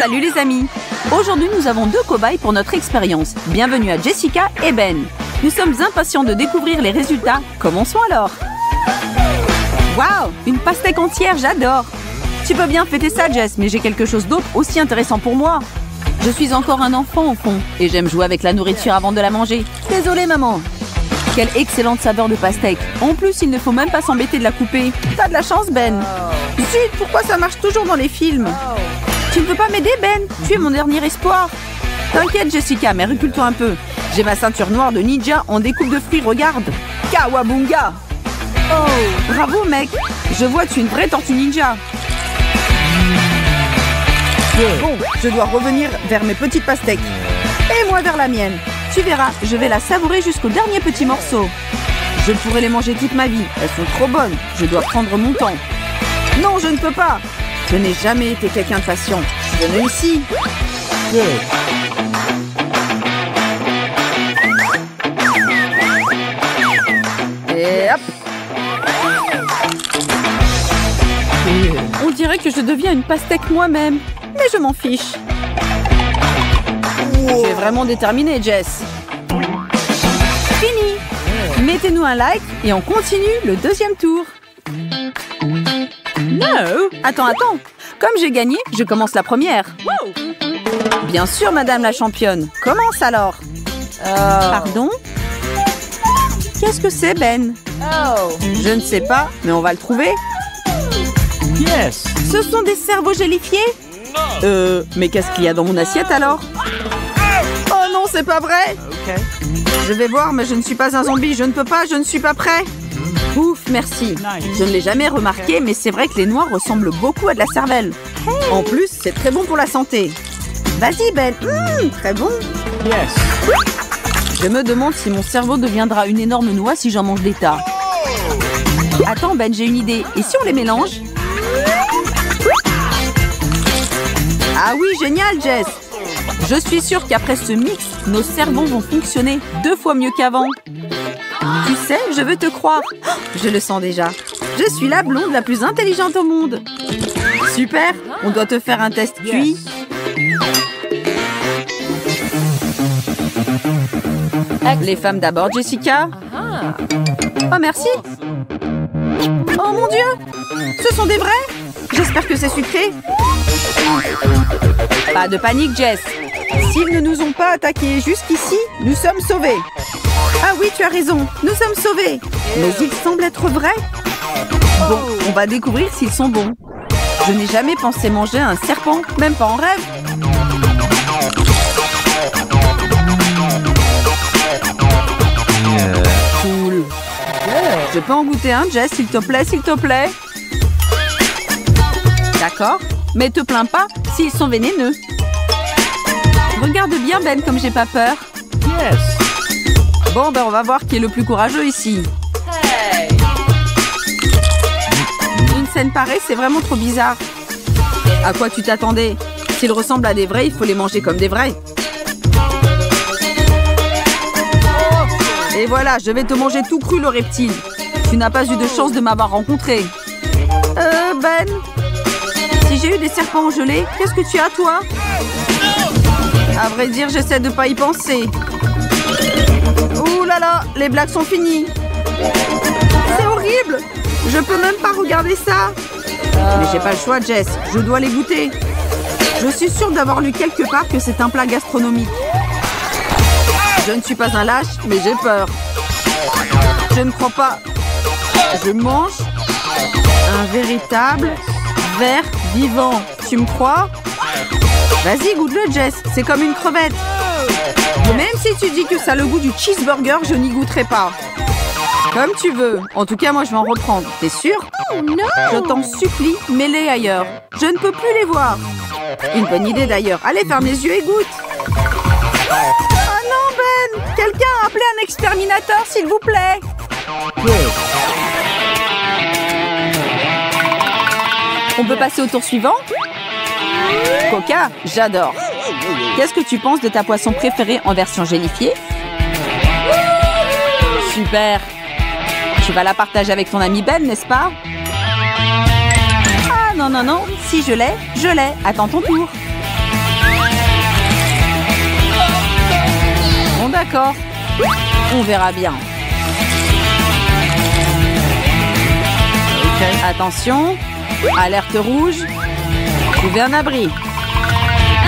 Salut les amis! Aujourd'hui, nous avons deux cobayes pour notre expérience. Bienvenue à Jessica et Ben. Nous sommes impatients de découvrir les résultats. Commençons alors! Waouh! Une pastèque entière, j'adore! Tu peux bien fêter ça, Jess, mais j'ai quelque chose d'autre aussi intéressant pour moi. Je suis encore un enfant au fond, et j'aime jouer avec la nourriture avant de la manger. Désolée, maman! Quelle excellente saveur de pastèque. En plus, il ne faut même pas s'embêter de la couper. T'as de la chance, Ben. Zut, pourquoi ça marche toujours dans les films? Tu ne peux pas m'aider, Ben? Tu es mon dernier espoir. T'inquiète, Jessica, mais recule-toi un peu. J'ai ma ceinture noire de ninja en découpe de fruits, regarde. Kawabunga! Oh, bravo, mec. Je vois, tu es une vraie tortue ninja. Bon, je dois revenir vers mes petites pastèques. Et moi vers la mienne. Tu verras, je vais la savourer jusqu'au dernier petit morceau. Je pourrais les manger toute ma vie. Elles sont trop bonnes. Je dois prendre mon temps. Non, je ne peux pas. Je n'ai jamais été quelqu'un de patient. Venez ici. Et hop. On dirait que je deviens une pastèque moi-même. Mais je m'en fiche. Tu es vraiment déterminée, Jess. Fini. Mettez-nous un like et on continue le deuxième tour. No. Attends. Comme j'ai gagné, je commence la première. Bien sûr, madame la championne. Commence alors. Pardon? Qu'est-ce que c'est, Ben? Je ne sais pas, mais on va le trouver. Yes. Ce sont des cerveaux gélifiés? Mais qu'est-ce qu'il y a dans mon assiette alors? Oh non, c'est pas vrai! Okay. Je vais voir, mais je ne suis pas un zombie. Je ne peux pas, je ne suis pas prêt. Ouf, merci. Je ne l'ai jamais remarqué, mais c'est vrai que les noix ressemblent beaucoup à de la cervelle. En plus, c'est très bon pour la santé. Vas-y, Ben. Très bon. Yes. Je me demande si mon cerveau deviendra une énorme noix si j'en mange des tas. Attends, Ben, j'ai une idée. Et si on les mélange? Ah oui, génial, Jess. Je suis sûre qu'après ce mix, nos cerveaux vont fonctionner 2 fois mieux qu'avant. Tu sais, je veux te croire. Oh, je le sens déjà. Je suis la blonde la plus intelligente au monde. Super, on doit te faire un test QI. Les femmes d'abord, Jessica. Oh, merci. Oh mon Dieu, ce sont des vrais? J'espère que c'est sucré. Pas de panique, Jess. S'ils ne nous ont pas attaqués jusqu'ici, nous sommes sauvés. Ah oui, tu as raison, nous sommes sauvés. Mais ils semblent être vrais. Bon, on va découvrir s'ils sont bons. Je n'ai jamais pensé manger un serpent, même pas en rêve. Cool. Je peux en goûter un, Jess, s'il te plaît, s'il te plaît. D'accord, mais te plains pas s'ils sont vénéneux. Regarde bien, Ben, comme j'ai pas peur. Yes. Bon, ben on va voir qui est le plus courageux ici. Hey. Une scène pareille, c'est vraiment trop bizarre. À quoi tu t'attendais? S'ils ressemblent à des vrais, il faut les manger comme des vrais. Et voilà, je vais te manger tout cru, le reptile. Tu n'as pas eu de chance de m'avoir rencontré. Ben, si j'ai eu des serpents gelés, qu'est-ce que tu as, toi? À vrai dire, j'essaie de pas y penser. Ouh là là, les blagues sont finies. C'est horrible. Je peux même pas regarder ça. Mais j'ai pas le choix, Jess. Je dois les goûter. Je suis sûre d'avoir lu quelque part que c'est un plat gastronomique. Je ne suis pas un lâche, mais j'ai peur. Je ne crois pas. Je mange un véritable ver vivant. Tu me crois? Vas-y, goûte-le, Jess. C'est comme une crevette. Même si tu dis que ça a le goût du cheeseburger, je n'y goûterai pas. Comme tu veux. En tout cas, moi, je vais en reprendre. T'es sûr? Oh non! Je t'en supplie, mets-les ailleurs. Je ne peux plus les voir. Une bonne idée, d'ailleurs. Allez, ferme les yeux et goûte. Oh non, Ben! Quelqu'un a appelé un exterminateur, s'il vous plaît. On peut passer au tour suivant? Coca, j'adore. Qu'est-ce que tu penses de ta poisson préférée en version gélifiée? Super. Tu vas la partager avec ton ami Ben, n'est-ce pas? Ah non, non, non. Si je l'ai, je l'ai. Attends ton tour. D'accord. On verra bien. Attention. Alerte rouge. Trouvez un abri.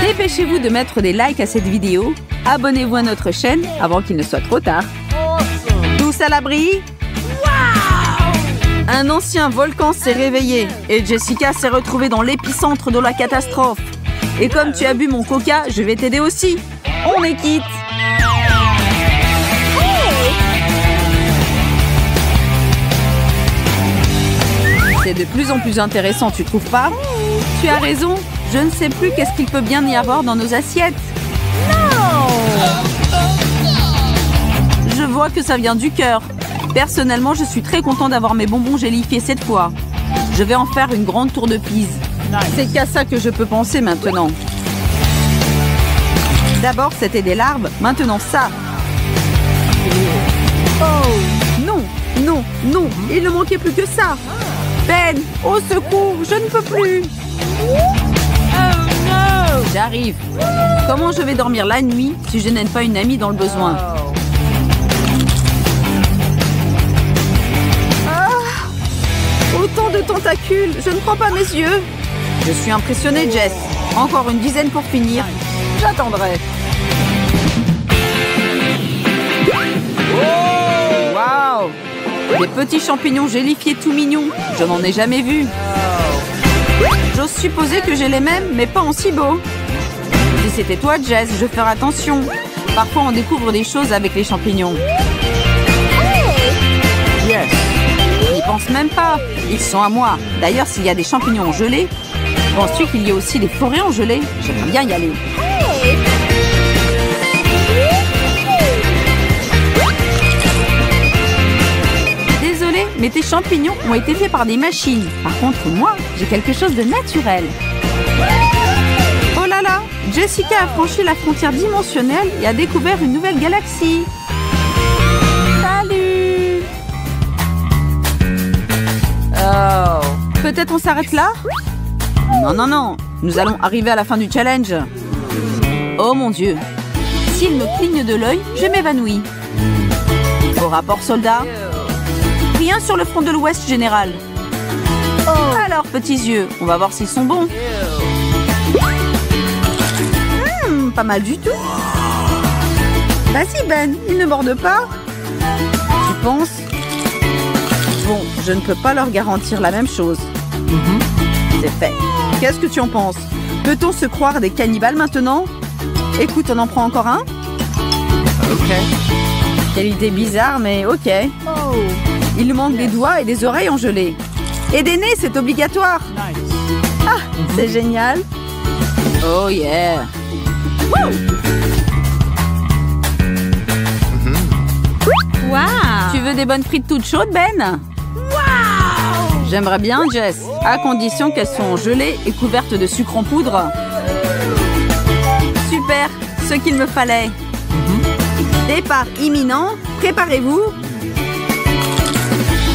Dépêchez-vous de mettre des likes à cette vidéo. Abonnez-vous à notre chaîne avant qu'il ne soit trop tard. Tous à l'abri. Un ancien volcan s'est réveillé et Jessica s'est retrouvée dans l'épicentre de la catastrophe. Et comme tu as bu mon coca, je vais t'aider aussi. On est quitte. C'est de plus en plus intéressant, tu trouves pas? Tu as raison. Je ne sais plus qu'est-ce qu'il peut bien y avoir dans nos assiettes. Je vois que ça vient du cœur. Personnellement, je suis très content d'avoir mes bonbons gélifiés cette fois. Je vais en faire une grande tour de Pise. C'est qu'à ça que je peux penser maintenant. D'abord, c'était des larves. Maintenant, ça. Oh, non, non, non. Il ne manquait plus que ça. Ben, au secours, je ne peux plus. J'arrive. Comment je vais dormir la nuit si je n'aide pas une amie dans le besoin? Autant de tentacules, je ne crois pas mes yeux. Je suis impressionnée, Jess. Encore une dizaine pour finir. J'attendrai. Waouh! Des petits champignons gélifiés tout mignons. Je n'en ai jamais vu. J'ose supposer que j'ai les mêmes, mais pas en si beau. Si c'était toi, Jess, je ferais attention. Parfois, on découvre des choses avec les champignons. Yes. N'y pense même pas. Ils sont à moi. D'ailleurs, s'il y a des champignons en gelée, penses-tu qu'il y a aussi des forêts en gelée? J'aimerais bien y aller. Désolée, mais tes champignons ont été faits par des machines. Par contre, moi, j'ai quelque chose de naturel. Oh là là! Jessica a franchi la frontière dimensionnelle et a découvert une nouvelle galaxie. Salut! Oh. Peut-être on s'arrête là? Non, non, non. Nous allons arriver à la fin du challenge. Oh mon Dieu. S'il me cligne de l'œil, je m'évanouis. Au rapport, soldat? Rien sur le front de l'Ouest, général. Alors, petits yeux, on va voir s'ils sont bons. Pas mal du tout. Vas-y, Ben, ils ne mordent pas. Tu penses? Bon, je ne peux pas leur garantir la même chose. C'est fait. Qu'est-ce que tu en penses? Peut-on se croire des cannibales maintenant? Écoute, on en prend encore un? Ok. Quelle idée bizarre, mais ok. Il nous manque des doigts et des oreilles en gelée. Et des nez, c'est obligatoire. Ah, c'est génial. Oh yeah. Wow! Tu veux des bonnes frites toutes chaudes, Ben? J'aimerais bien, Jess, à condition qu'elles soient gelées et couvertes de sucre en poudre. Super, ce qu'il me fallait. Départ imminent, préparez-vous.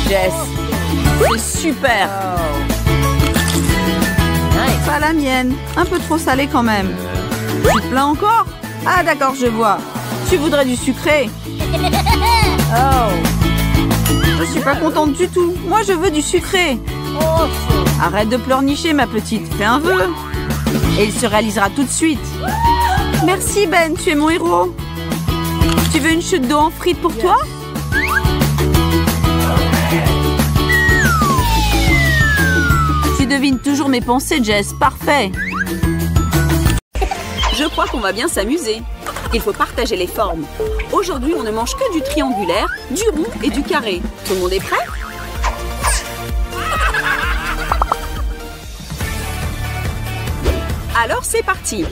Jess, c'est super. Pas la mienne, un peu trop salé quand même. Tu te plains encore? Ah d'accord, je vois. Tu voudrais du sucré? Je suis pas contente du tout. Moi, je veux du sucré. Arrête de pleurnicher, ma petite. Fais un vœu. Et il se réalisera tout de suite. Merci, Ben. Tu es mon héros. Tu veux une chute d'eau en frites pour toi? Tu devines toujours mes pensées, Jess. Parfait. Je crois qu'on va bien s'amuser. Il faut partager les formes. Aujourd'hui, on ne mange que du triangulaire, du rond et du carré. Tout le monde est prêt? Alors, c'est parti.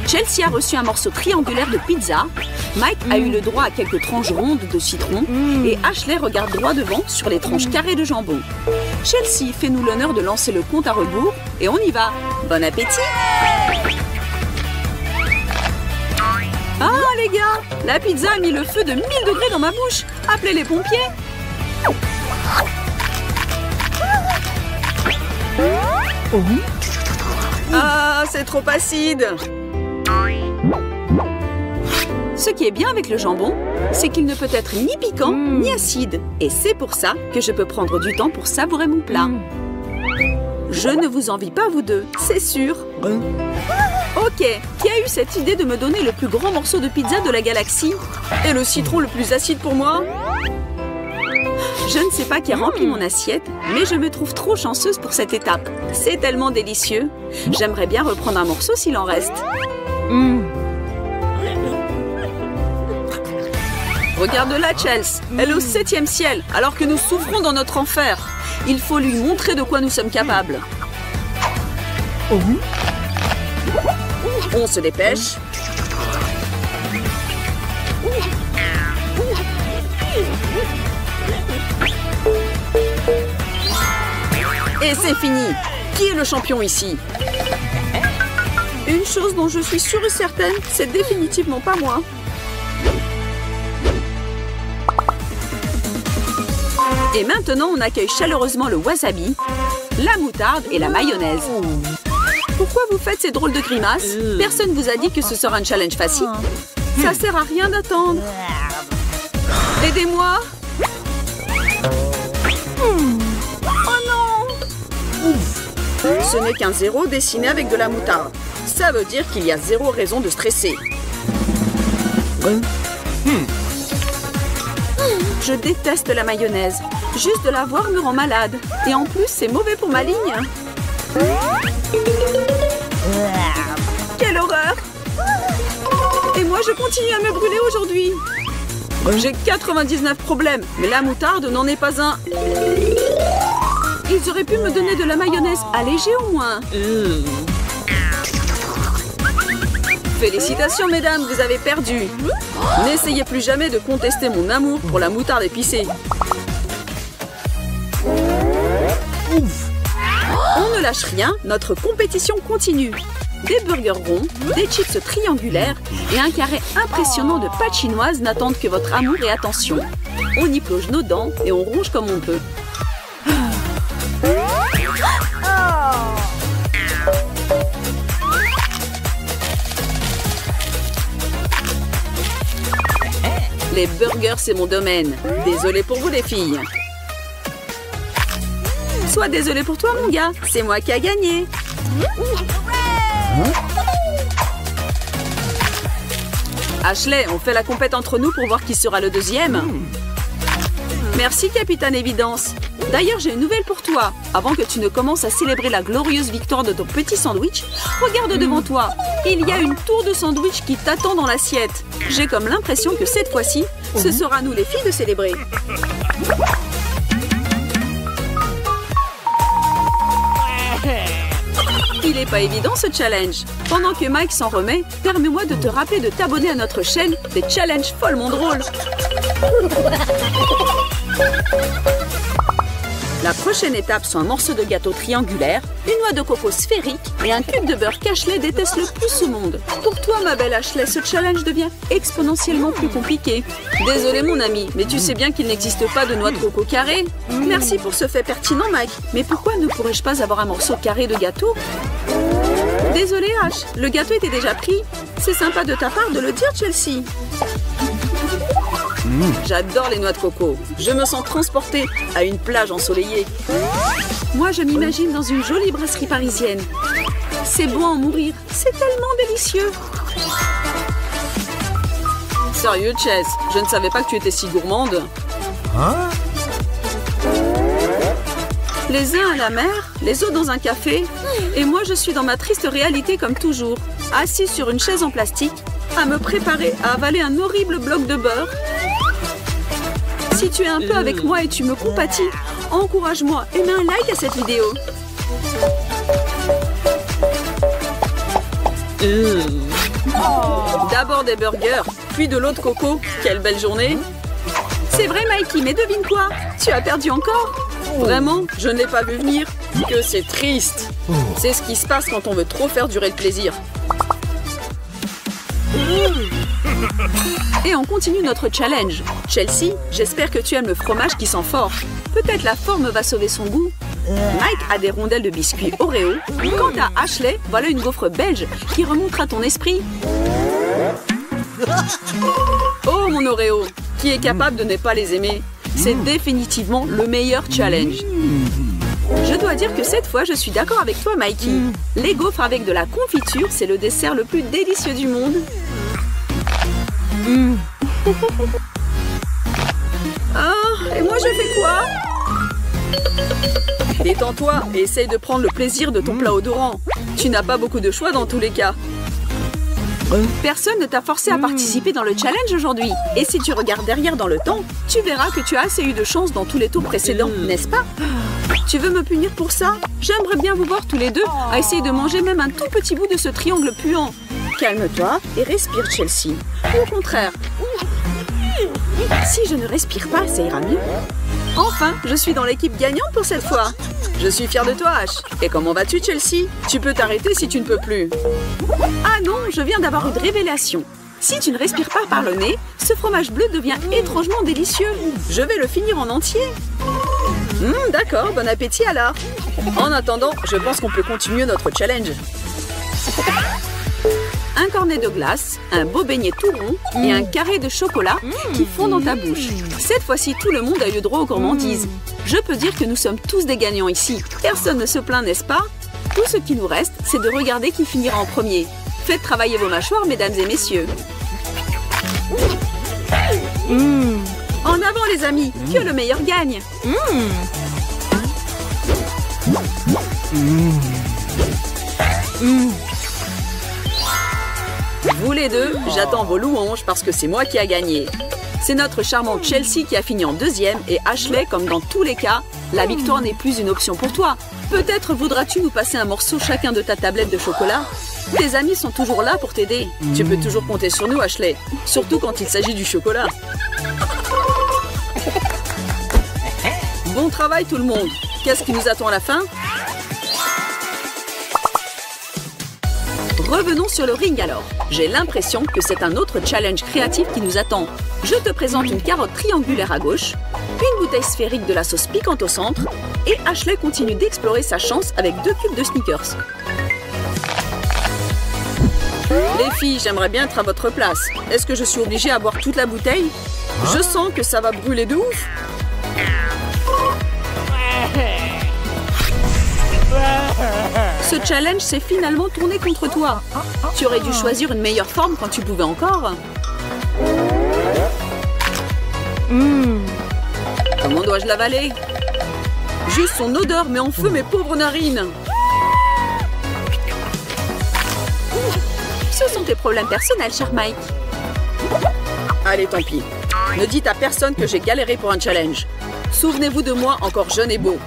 Chelsea a reçu un morceau triangulaire de pizza. Mike a eu le droit à quelques tranches rondes de citron. Et Ashley regarde droit devant sur les tranches carrées de jambon. Chelsea, fais-nous l'honneur de lancer le compte à rebours. Et on y va. Bon appétit! Ah les gars, la pizza a mis le feu de 1000 degrés dans ma bouche. Appelez les pompiers. Ah, c'est trop acide. Ce qui est bien avec le jambon, c'est qu'il ne peut être ni piquant ni acide. Et c'est pour ça que je peux prendre du temps pour savourer mon plat. Je ne vous envie pas, vous deux, c'est sûr. Ok, qui a eu cette idée de me donner le plus grand morceau de pizza de la galaxie? Et le citron le plus acide pour moi? Je ne sais pas qui a rempli mon assiette, mais je me trouve trop chanceuse pour cette étape. C'est tellement délicieux. J'aimerais bien reprendre un morceau s'il en reste. Regarde-la, Chelsea. Elle est au 7e ciel, alors que nous souffrons dans notre enfer. Il faut lui montrer de quoi nous sommes capables. On se dépêche. Et c'est fini. Qui est le champion ici? Une chose dont je suis sûre et certaine, c'est définitivement pas moi. Et maintenant, on accueille chaleureusement le wasabi, la moutarde et la mayonnaise. Pourquoi vous faites ces drôles de grimaces? Personne vous a dit que ce sera un challenge facile. Ça sert à rien d'attendre. Aidez-moi. Oh non! Ce n'est qu'un 0 dessiné avec de la moutarde. Ça veut dire qu'il y a 0 raison de stresser. Je déteste la mayonnaise. Juste de la voir me rend malade. Et en plus, c'est mauvais pour ma ligne. Quelle horreur! Et moi, je continue à me brûler aujourd'hui. J'ai 99 problèmes, mais la moutarde n'en est pas un. Ils auraient pu me donner de la mayonnaise allégée au moins. Félicitations, mesdames, vous avez perdu. N'essayez plus jamais de contester mon amour pour la moutarde épicée. On ne lâche rien, notre compétition continue. Des burgers ronds, des chips triangulaires et un carré impressionnant de pâtes chinoises n'attendent que votre amour et attention. On y plonge nos dents et on ronge comme on peut. Les burgers, c'est mon domaine. Désolée pour vous, les filles. Sois désolé pour toi, mon gars. C'est moi qui a gagné. Ashley, on fait la compète entre nous pour voir qui sera le deuxième. Merci, Capitaine Évidence. D'ailleurs, j'ai une nouvelle pour toi. Avant que tu ne commences à célébrer la glorieuse victoire de ton petit sandwich, regarde devant toi. Il y a une tour de sandwich qui t'attend dans l'assiette. J'ai comme l'impression que cette fois-ci, ce sera à nous les filles de célébrer. Il n'est pas évident ce challenge. Pendant que Mike s'en remet, permets-moi de te rappeler de t'abonner à notre chaîne des challenges follement drôles. La prochaine étape sont un morceau de gâteau triangulaire, une noix de coco sphérique et un cube de beurre qu'Ashley déteste le plus au monde. Pour toi, ma belle Ashley, ce challenge devient exponentiellement plus compliqué. Désolé mon ami, mais tu sais bien qu'il n'existe pas de noix de coco carrée. Merci pour ce fait pertinent, Mike. Mais pourquoi ne pourrais-je pas avoir un morceau carré de gâteau? Désolé, Ash, le gâteau était déjà pris. C'est sympa de ta part de le dire, Chelsea. J'adore les noix de coco. Je me sens transportée à une plage ensoleillée. Moi, je m'imagine dans une jolie brasserie parisienne. C'est bon à en mourir. C'est tellement délicieux. Sérieux, Chess, je ne savais pas que tu étais si gourmande. Hein? Les uns à la mer, les autres dans un café. Et moi, je suis dans ma triste réalité comme toujours. Assise sur une chaise en plastique, à me préparer à avaler un horrible bloc de beurre. Si tu es un peu avec moi et tu me compatis, encourage-moi et mets un like à cette vidéo. D'abord des burgers, puis de l'eau de coco. Quelle belle journée. C'est vrai, Mikey, mais devine quoi? Tu as perdu encore? Vraiment? Je ne l'ai pas vu venir. Que c'est triste. C'est ce qui se passe quand on veut trop faire durer le plaisir. Et on continue notre challenge. Chelsea, j'espère que tu aimes le fromage qui sent fort. Peut-être la forme va sauver son goût. Mike a des rondelles de biscuits Oreo. Quant à Ashley, voilà une gaufre belge qui remontera ton esprit. Oh, mon Oreo, qui est capable de ne pas les aimer? C'est définitivement le meilleur challenge. Je dois dire que cette fois, je suis d'accord avec toi, Mikey. Les gaufres avec de la confiture, c'est le dessert le plus délicieux du monde. Ah, et moi, je fais quoi? Détends-toi et essaye de prendre le plaisir de ton plat odorant. Tu n'as pas beaucoup de choix dans tous les cas. Personne ne t'a forcé à participer dans le challenge aujourd'hui. Et si tu regardes derrière dans le temps, tu verras que tu as assez eu de chance dans tous les tours précédents, n'est-ce pas? Tu veux me punir pour ça? J'aimerais bien vous voir tous les deux à essayer de manger même un tout petit bout de ce triangle puant. Calme-toi et respire, Chelsea. Ou au contraire. Si je ne respire pas, ça ira mieux. Enfin, je suis dans l'équipe gagnante pour cette fois. Je suis fière de toi, Ash. Et comment vas-tu, Chelsea? Tu peux t'arrêter si tu ne peux plus. Ah non, je viens d'avoir une révélation. Si tu ne respires pas par le nez, ce fromage bleu devient étrangement délicieux. Je vais le finir en entier. D'accord, bon appétit alors. En attendant, je pense qu'on peut continuer notre challenge. Un cornet de glace, un beau beignet tout rond et un carré de chocolat qui fond dans ta bouche. Cette fois-ci, tout le monde a eu droit aux gourmandises. Je peux dire que nous sommes tous des gagnants ici. Personne ne se plaint, n'est-ce pas? Tout ce qui nous reste, c'est de regarder qui finira en premier. Faites travailler vos mâchoires, mesdames et messieurs. En avant, les amis, que le meilleur gagne. Vous les deux, j'attends vos louanges parce que c'est moi qui a gagné. C'est notre charmante Chelsea qui a fini en deuxième et Ashley, comme dans tous les cas, la victoire n'est plus une option pour toi. Peut-être voudras-tu nous passer un morceau chacun de ta tablette de chocolat? Tes amis sont toujours là pour t'aider. Tu peux toujours compter sur nous, Ashley. Surtout quand il s'agit du chocolat. Bon travail tout le monde. Qu'est-ce qui nous attend à la fin? Revenons sur le ring alors. J'ai l'impression que c'est un autre challenge créatif qui nous attend. Je te présente une carotte triangulaire à gauche, une bouteille sphérique de la sauce piquante au centre, et Ashley continue d'explorer sa chance avec 2 cubes de Snickers. Les filles, j'aimerais bien être à votre place. Est-ce que je suis obligée à boire toute la bouteille? Je sens que ça va brûler de ouf. Ce challenge s'est finalement tourné contre toi. Tu aurais dû choisir une meilleure forme quand tu pouvais encore. Comment dois-je l'avaler? Juste son odeur met en feu mes pauvres narines. Ce sont tes problèmes personnels, cher Mike. Allez, tant pis. Ne dites à personne que j'ai galéré pour un challenge. Souvenez-vous de moi encore jeune et beau.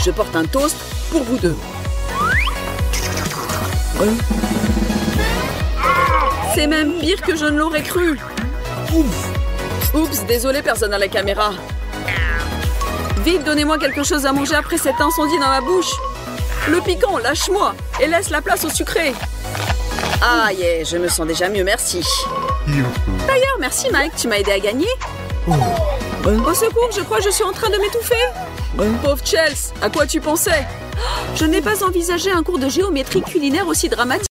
Je porte un toast pour vous deux. C'est même pire que je ne l'aurais cru. Oups, désolé, personne à la caméra. Vite, donnez-moi quelque chose à manger après cet incendie dans ma bouche. Le piquant, lâche-moi et laisse la place au sucré. Ah, yeah, je me sens déjà mieux, merci. D'ailleurs, merci Mike, tu m'as aidé à gagner. Au secours, je crois que je suis en train de m'étouffer. Pauvre Chelsea, à quoi tu pensais? Je n'ai pas envisagé un cours de géométrie culinaire aussi dramatique.